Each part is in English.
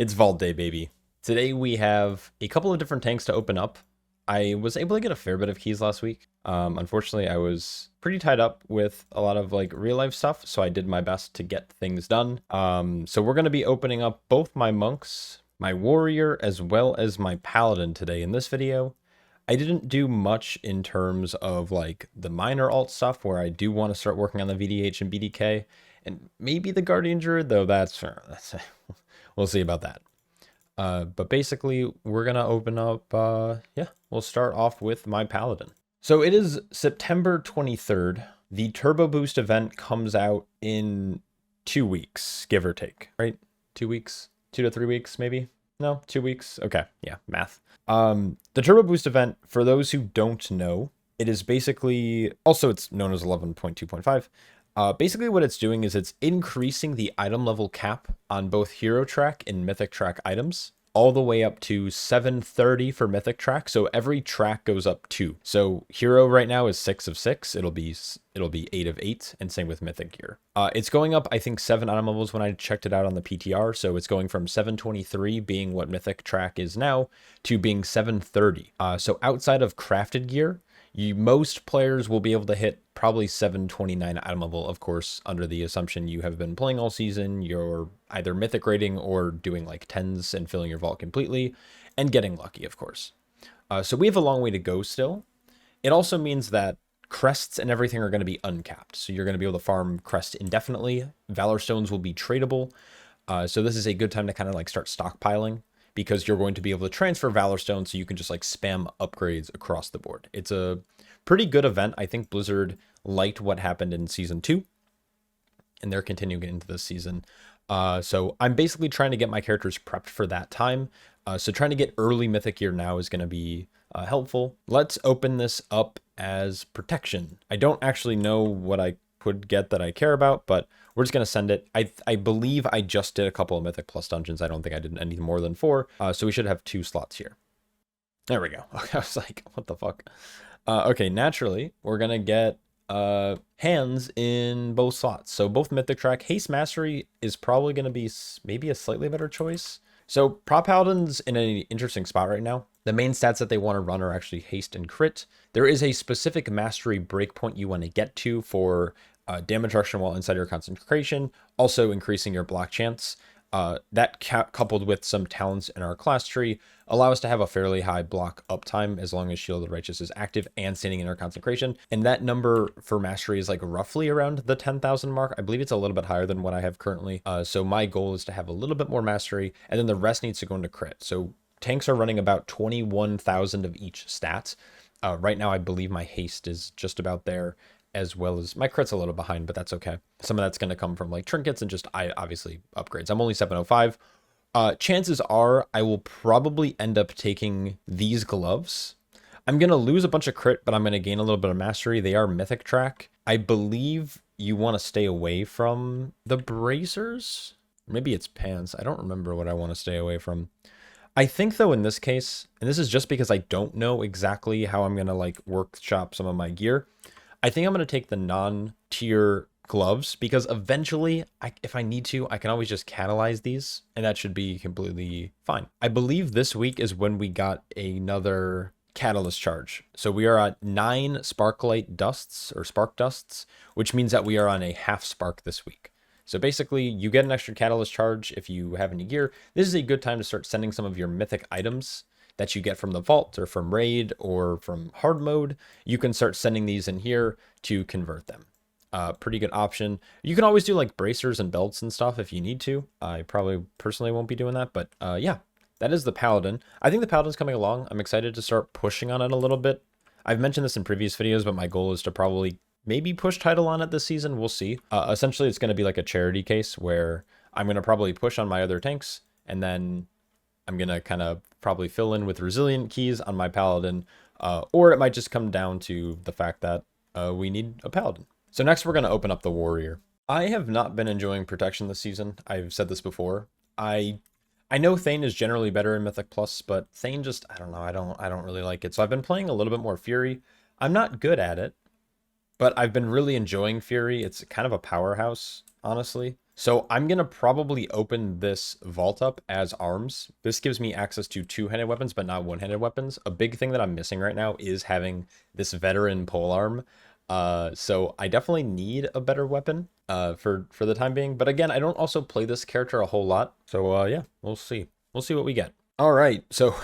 It's Vault Day, baby. Today we have a couple of different tanks to open up. I was able to get a fair bit of keys last week. Unfortunately, I was pretty tied up with a lot of like real life stuff, so I did my best to get things done. So we're going to be opening up both my monks, my warrior, as well as my paladin today in this video. I didn't do much in terms of like the minor alt stuff where I do want to start working on the VDH and BDK and maybe the Guardian Druid, though that's we'll see about that. But basically, we're going to open up, we'll start off with my Paladin. So it is September 23rd. The Turbo Boost event comes out in 2 weeks, give or take, right? 2 weeks? 2 to 3 weeks, maybe? No, 2 weeks? Okay, yeah, math. The Turbo Boost event, for those who don't know, it is basically, also it's known as 11.2.5. Basically what it's doing is it's increasing the item level cap on both hero track and mythic track items all the way up to 730 for mythic track. So every track goes up 2. So hero right now is 6 of 6. It'll be 8 of 8, and same with mythic gear. It's going up, I think, 7 item levels when I checked it out on the PTR. So it's going from 723 being what mythic track is now to being 730. So outside of crafted gear, most players will be able to hit probably 729 item level, of course, under the assumption you have been playing all season, you're either mythic rating or doing like 10s and filling your vault completely, and getting lucky, of course. So we have a long way to go still. It also means that crests and everything are going to be uncapped, so you're going to be able to farm crest indefinitely. Valor Stones will be tradable, so this is a good time to kind of like start stockpiling, because you're going to be able to transfer Valor Stone so you can just like spam upgrades across the board. It's a pretty good event. I think Blizzard liked what happened in Season 2, and they're continuing into this season. So I'm basically trying to get my characters prepped for that time. So trying to get early mythic gear now is going to be helpful. Let's open this up as protection. I don't actually know what I could get that I care about, but we're just going to send it. I believe I just did a couple of Mythic Plus dungeons. I don't think I did any more than 4. So we should have 2 slots here. There we go. Okay, I was like, what the fuck? Okay, naturally, we're going to get hands in both slots. So both Mythic Track. Haste Mastery is probably going to be maybe a slightly better choice. So Prop Paladin's in an interesting spot right now. The main stats that they want to run are actually Haste and Crit. There is a specific Mastery breakpoint you want to get to for damage reduction while inside your concentration, also increasing your block chance. That coupled with some talents in our class tree allow us to have a fairly high block uptime as long as Shield of the Righteous is active and standing in our concentration. And that number for Mastery is like roughly around the 10,000 mark. I believe it's a little bit higher than what I have currently. So my goal is to have a little bit more Mastery, and then the rest needs to go into Crit. So tanks are running about 21,000 of each stat. Right now, I believe my Haste is just about there, as well as my crit's a little behind, but that's okay. Some of that's going to come from like trinkets and just obviously upgrades. I'm only 705. Chances are I will probably end up taking these gloves. I'm going to lose a bunch of crit, but I'm going to gain a little bit of mastery. They are mythic track. I believe you want to stay away from the bracers. Maybe it's pants. I don't remember what I want to stay away from. I think though in this case, and this is just because I don't know exactly how I'm going to like workshop some of my gear, I think I'm going to take the non-tier gloves, because eventually, if I need to, I can always just catalyze these, and that should be completely fine. I believe this week is when we got another catalyst charge. So we are at 9 sparklight dusts, or spark dusts, which means that we are on a half spark this week. So basically, you get an extra catalyst charge if you have any gear. This is a good time to start sending some of your mythic items that you get from the vault or from raid or from hard mode. You can start sending these in here to convert them. Pretty good option. You can always do like bracers and belts and stuff if you need to. I probably personally won't be doing that, but yeah, that is the Paladin. I think the Paladin's coming along. I'm excited to start pushing on it a little bit. I've mentioned this in previous videos, but my goal is to probably maybe push title on it this season. We'll see. Essentially, it's going to be like a charity case where I'm going to probably push on my other tanks, and then I'm going to kind of probably fill in with resilient keys on my Paladin, or it might just come down to the fact that we need a Paladin. So next we're going to open up the Warrior. I have not been enjoying protection this season. I've said this before. I know Thane is generally better in Mythic Plus, but Thane just, I don't know, I don't really like it. So I've been playing a little bit more Fury. I'm not good at it, but I've been really enjoying Fury. It's kind of a powerhouse, honestly. So I'm going to probably open this vault up as arms. This gives me access to two-handed weapons, but not one-handed weapons. A big thing that I'm missing right now is having this veteran polearm. So I definitely need a better weapon for the time being. But again, I don't also play this character a whole lot. So yeah, we'll see. We'll see what we get. All right, so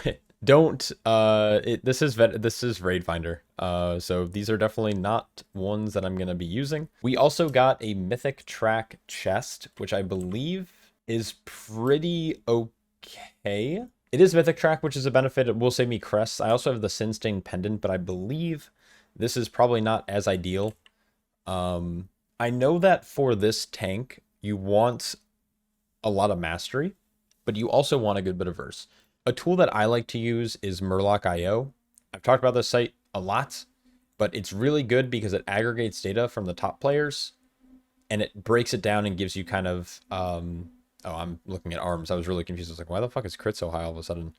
don't this is Raid Finder. So these are definitely not ones that I'm gonna be using. We also got a Mythic Track chest, which I believe is pretty okay. It is Mythic Track, which is a benefit. It will save me crests. I also have the Sin Stain Pendant, but I believe this is probably not as ideal. I know that for this tank, you want a lot of mastery, but you also want a good bit of verse. A tool that I like to use is Murloc.io. I've talked about this site a lot, but it's really good because it aggregates data from the top players and it breaks it down and gives you kind of, oh, I'm looking at arms. I was really confused. I was like, why the fuck is crit so high all of a sudden?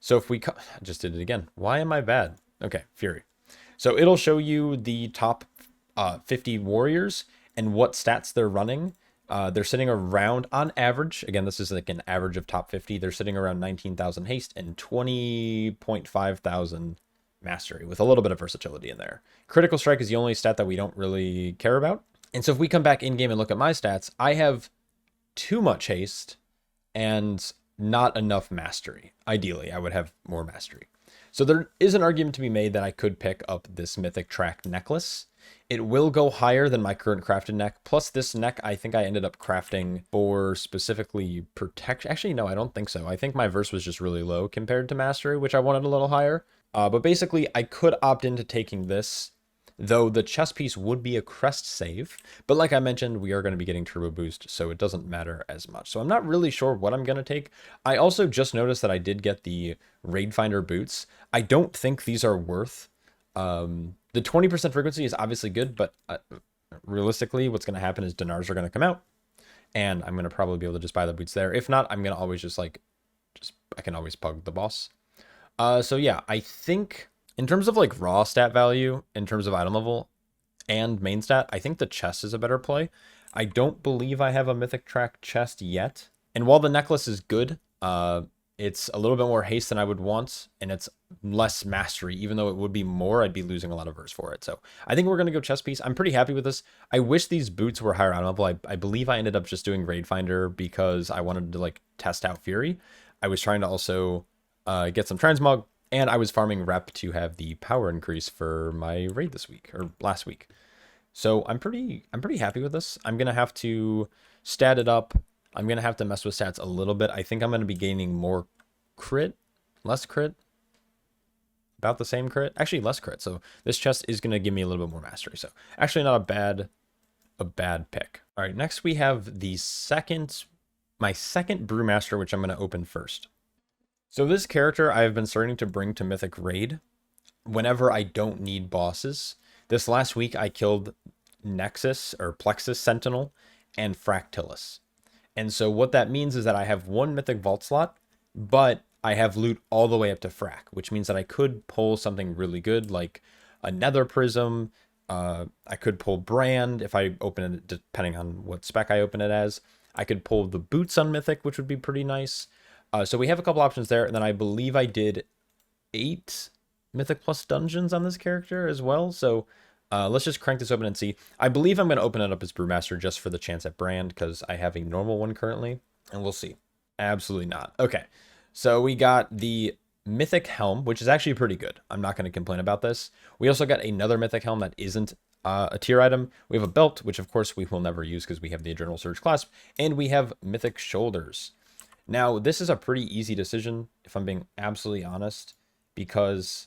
So if we, I just did it again. Why am I bad? Okay, Fury. So it'll show you the top 50 warriors and what stats they're running. They're sitting around, on average, again, this is like an average of top 50, they're sitting around 19,000 haste and 20.5 thousand mastery, with a little bit of versatility in there. Critical strike is the only stat that we don't really care about. And so if we come back in-game and look at my stats, I have too much haste and not enough mastery. Ideally, I would have more mastery. So there is an argument to be made that I could pick up this Mythic Track necklace. It will go higher than my current crafted neck. Plus this neck, I think I ended up crafting for specifically protection. Actually, no, I don't think so. I think my verse was just really low compared to mastery, which I wanted a little higher. But basically, I could opt into taking this, though the chest piece would be a crest save. But like I mentioned, we are going to be getting turbo boost, so it doesn't matter as much. So I'm not really sure what I'm going to take. I also just noticed that I did get the Raid Finder boots. I don't think these are worth... the 20% frequency is obviously good, but realistically, what's going to happen is dinars are going to come out, and I'm going to probably be able to just buy the boots there. If not, I'm going to always I can always pug the boss. So yeah, I think in terms of like raw stat value, in terms of item level and main stat, I think the chest is a better play. I don't believe I have a Mythic Track chest yet. And while the necklace is good, it's a little bit more haste than I would want, and it's less mastery. Even though it would be more, I'd be losing a lot of verse for it. So I think we're going to go chest piece. I'm pretty happy with this. I wish these boots were higher item level. I believe I ended up just doing Raid Finder because I wanted to like test out Fury. I was trying to also get some transmog, and I was farming rep to have the power increase for my raid this week, or last week. So I'm pretty happy with this. I'm going to have to stat it up. I'm going to have to mess with stats a little bit. I think I'm going to be gaining more crit, less crit, about the same crit. Actually, less crit. So this chest is going to give me a little bit more mastery. So actually not a bad pick. All right, next we have my second Brewmaster, which I'm going to open first. So this character I've been starting to bring to Mythic Raid whenever I don't need bosses. This last week I killed Nexus or Plexus Sentinel and Fractilis. And so what that means is that I have one Mythic Vault slot, but I have loot all the way up to Frac, which means that I could pull something really good like a Nether Prism. I could pull Brand if I open it, depending on what spec I open it as. I could pull the Boots on Mythic, which would be pretty nice. So we have a couple options there, and then I believe I did 8 Mythic Plus dungeons on this character as well. So let's just crank this open and see. I believe I'm going to open it up as Brewmaster just for the chance at Brand, because I have a normal one currently, and we'll see. Absolutely not. Okay, so we got the Mythic Helm, which is actually pretty good. I'm not going to complain about this. We also got another Mythic Helm that isn't a tier item. We have a belt, which of course we will never use because we have the Adrenal Surge clasp, and we have Mythic Shoulders. Now, this is a pretty easy decision, if I'm being absolutely honest, because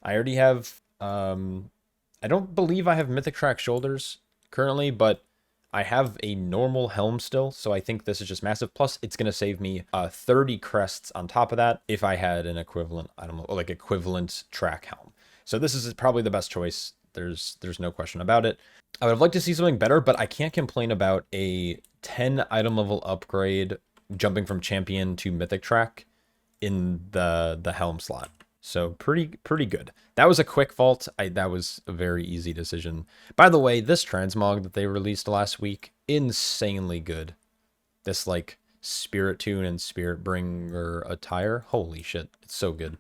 I already have, I don't believe I have Mythic Track Shoulders currently, but I have a normal helm still, so I think this is just massive. Plus, it's going to save me 30 crests on top of that if I had an equivalent, I don't know, like equivalent track helm. So this is probably the best choice. There's no question about it. I would have liked to see something better, but I can't complain about a 10 item level upgrade jumping from champion to Mythic Track in the helm slot. So pretty good. That was a quick vault. That was a very easy decision. By the way, this transmog that they released last week, insanely good. this like Spirit Tune and Spirit Bringer attire. Holy shit, it's so good.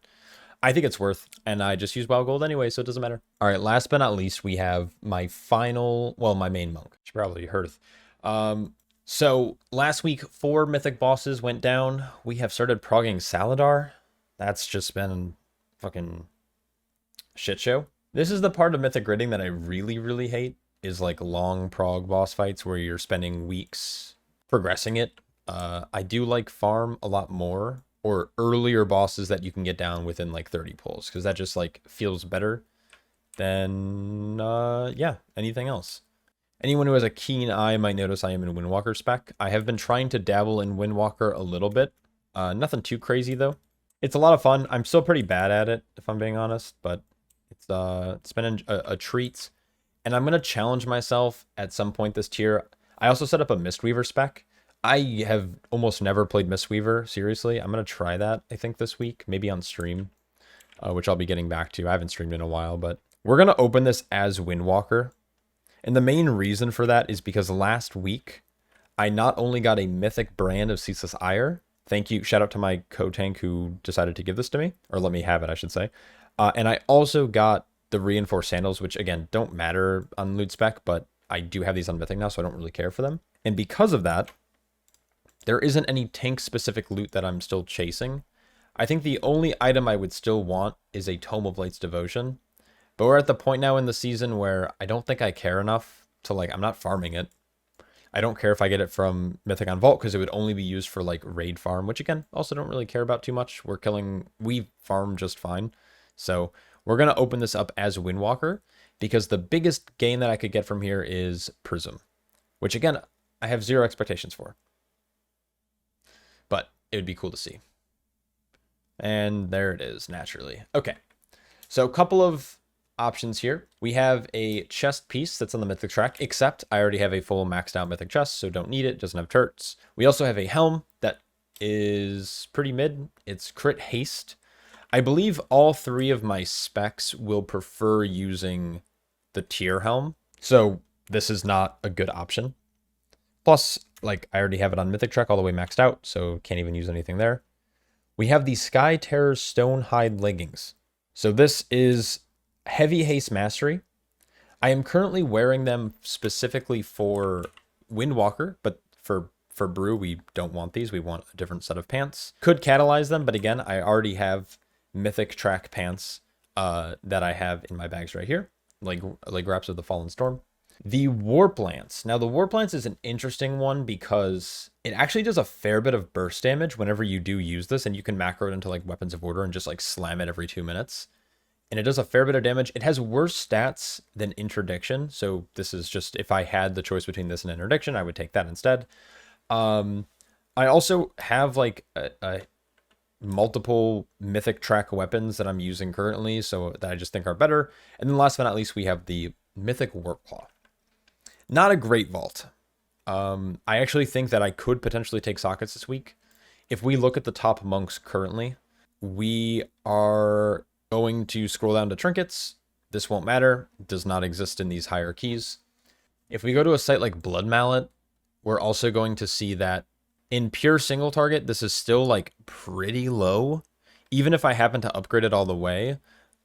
I think it's worth, and I just use wild gold anyway, so it doesn't matter. All right, last but not least, we have my final, well, my main monk. You probably heard of. So last week, 4 mythic bosses went down. We have started progging Saladar. That's just been fucking shit show. This is the part of mythic gridding that I really, really hate, is like long prog boss fights where you're spending weeks progressing it. I do like farm a lot more, or earlier bosses that you can get down within like 30 pulls, because that just like feels better than yeah, anything else. Anyone who has a keen eye might notice I am in Windwalker spec. I have been trying to dabble in Windwalker a little bit. Nothing too crazy though. It's a lot of fun. I'm still pretty bad at it, if I'm being honest, but it's been a treat. And I'm gonna challenge myself at some point this tier. I also set up a Mistweaver spec. I have almost never played Mistweaver, seriously. I'm gonna try that, I think, this week, maybe on stream, which I'll be getting back to. I haven't streamed in a while, but we're gonna open this as Windwalker. And the main reason for that is because last week, I not only got a mythic brand of Ceaseless Ire, thank you, shout out to my co-tank who decided to give this to me, or let me have it, I should say. And I also got the reinforced sandals, which again, don't matter on loot spec, but I do have these on mythic now, so I don't really care for them. And because of that, there isn't any tank-specific loot that I'm still chasing. I think the only item I would still want is a Tome of Light's Devotion. But we're at the point now in the season where I don't think I care enough to, like, I'm not farming it. I don't care if I get it from Mythic on Vault, because it would only be used for, like, raid farm, which, again, also don't really care about too much. We farm just fine. So we're going to open this up as Windwalker, because the biggest gain that I could get from here is Prism, which, again, I have zero expectations for. But it would be cool to see. And there it is, naturally. Okay, so a couple of options here. We have a chest piece that's on the mythic track, except I already have a full maxed out mythic chest, so don't need it, doesn't have turrets. We also have a helm that is pretty mid. It's crit haste. I believe all 3 of my specs will prefer using the tier helm, so this is not a good option. Plus, like, I already have it on mythic track all the way maxed out, so can't even use anything there. We have the Sky Terror Stonehide leggings. So this is heavy haste mastery. I am currently wearing them specifically for Windwalker, but for Brew, we don't want these. We want a different set of pants. Could catalyze them, but again, I already have mythic track pants that I have in my bags right here, like Wraps of the Fallen Storm. The Warp Lance. Now, the Warp Lance is an interesting one because it actually does a fair bit of burst damage whenever you do use this, and you can macro it into like Weapons of Order and just like slam it every 2 minutes. And it does a fair bit of damage. It has worse stats than Interdiction, so this is just, if I had the choice between this and Interdiction, I would take that instead. I also have like a multiple mythic track weapons that I'm using currently, so that I just think are better. And then last but not least, we have the Mythic Warp Claw. Not a great vault. I actually think that I could potentially take sockets this week. If we look at the top monks currently, we are going to scroll down to Trinkets. This won't matter. It does not exist in these hierarchies. If we go to a site like Blood Mallet, we're also going to see that in pure single target, this is still like pretty low. Even if I happen to upgrade it all the way,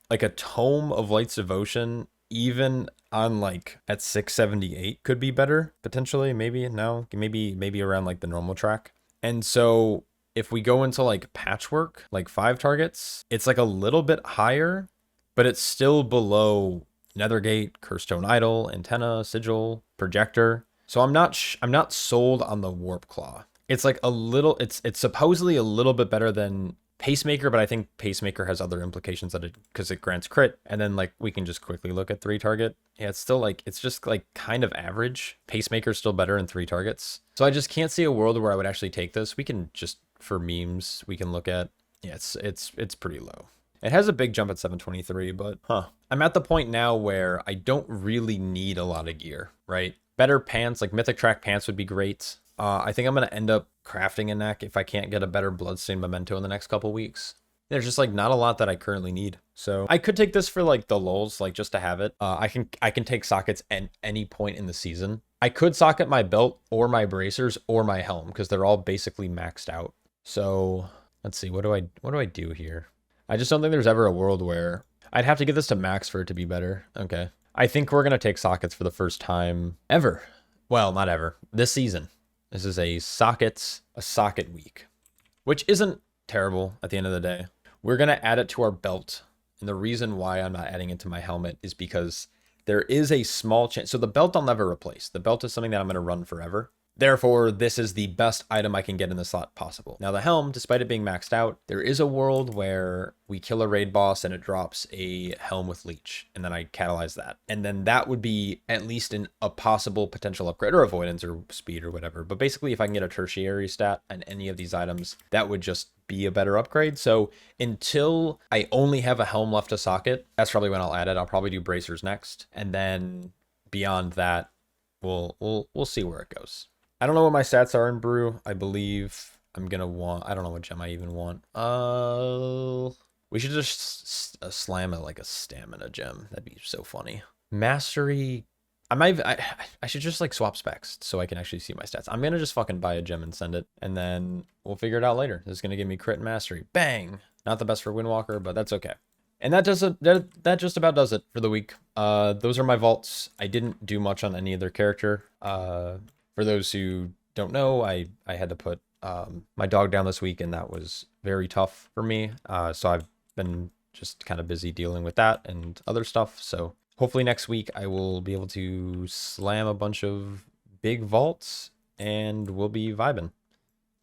like a Tome of Light's Devotion, even on like at 678 could be better potentially. Maybe around like the normal track. And so if we go into like Patchwork, like 5 targets, it's like a little bit higher, but it's still below Nethergate, Curstone Idol, Antenna, Sigil, Projector. So I'm not sold on the Warp Claw. It's like a little, it's supposedly a little bit better than Pacemaker, but I think Pacemaker has other implications that because it grants crit, and then like we can just quickly look at 3 target. Yeah, it's still like, it's just like kind of average. Pacemaker's still better in 3 targets. So I just can't see a world where I would actually take this. We can just, for memes, we can look at, yeah, it's pretty low. It has a big jump at 723, but I'm at the point now where I don't really need a lot of gear, right? Better pants, like Mythic Track pants would be great. I think I'm going to end up crafting a neck if I can't get a better Bloodstained Memento in the next couple weeks. There's just like not a lot that I currently need. So I could take this for like the lulz, like just to have it. I can take sockets at any point in the season. I could socket my belt or my bracers or my helm because they're all basically maxed out. So let's see, what do I do here? I just don't think there's ever a world where I'd have to get this to max for it to be better. Okay. I think we're going to take sockets for the first time ever. Well, not ever. This season. This is a socket week, which isn't terrible at the end of the day. We're going to add it to our belt. And the reason why I'm not adding it to my helmet is because there is a small chance. So the belt I'll never replace. The belt is something that I'm going to run forever. Therefore, this is the best item I can get in the slot possible. Now, the helm, despite it being maxed out, there is a world where we kill a raid boss and it drops a helm with leech, and then I catalyze that. And then that would be at least a possible potential upgrade, or avoidance, or speed, or whatever. But basically, if I can get a tertiary stat on any of these items, that would just be a better upgrade. So until I only have a helm left to socket, that's probably when I'll add it. I'll probably do bracers next. And then beyond that, we'll see where it goes. I don't know what my stats are in Brew. I believe I'm going to want... I don't know what gem I even want. We should just slam it like a stamina gem. That'd be so funny. Mastery... I should just like swap specs so I can actually see my stats. I'm going to just fucking buy a gem and send it. And then we'll figure it out later. This is going to give me crit and mastery. Bang! Not the best for Windwalker, but that's okay. And that just about does it for the week. Those are my vaults. I didn't do much on any other character. For those who don't know, I had to put my dog down this week, and that was very tough for me. So I've been just kind of busy dealing with that and other stuff. So hopefully next week I will be able to slam a bunch of big vaults, and we'll be vibing.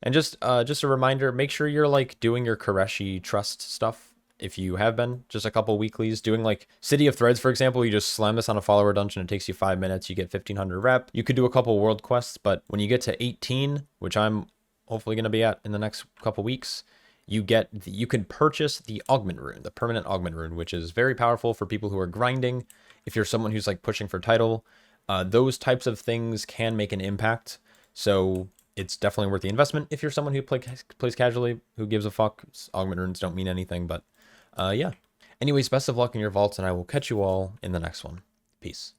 And just a reminder, make sure you're like doing your Koreshi trust stuff. If you have been, just a couple weeklies, doing like City of Threads, for example, you just slam this on a follower dungeon. It takes you 5 minutes. You get 1500 rep. You could do a couple world quests, but when you get to 18, which I'm hopefully going to be at in the next couple weeks, you can purchase the augment rune, the permanent augment rune, which is very powerful for people who are grinding. If you're someone who's like pushing for title, those types of things can make an impact. So it's definitely worth the investment. If you're someone who plays casually, who gives a fuck, augment runes don't mean anything, but yeah. Anyways, best of luck in your vaults, and I will catch you all in the next one. Peace.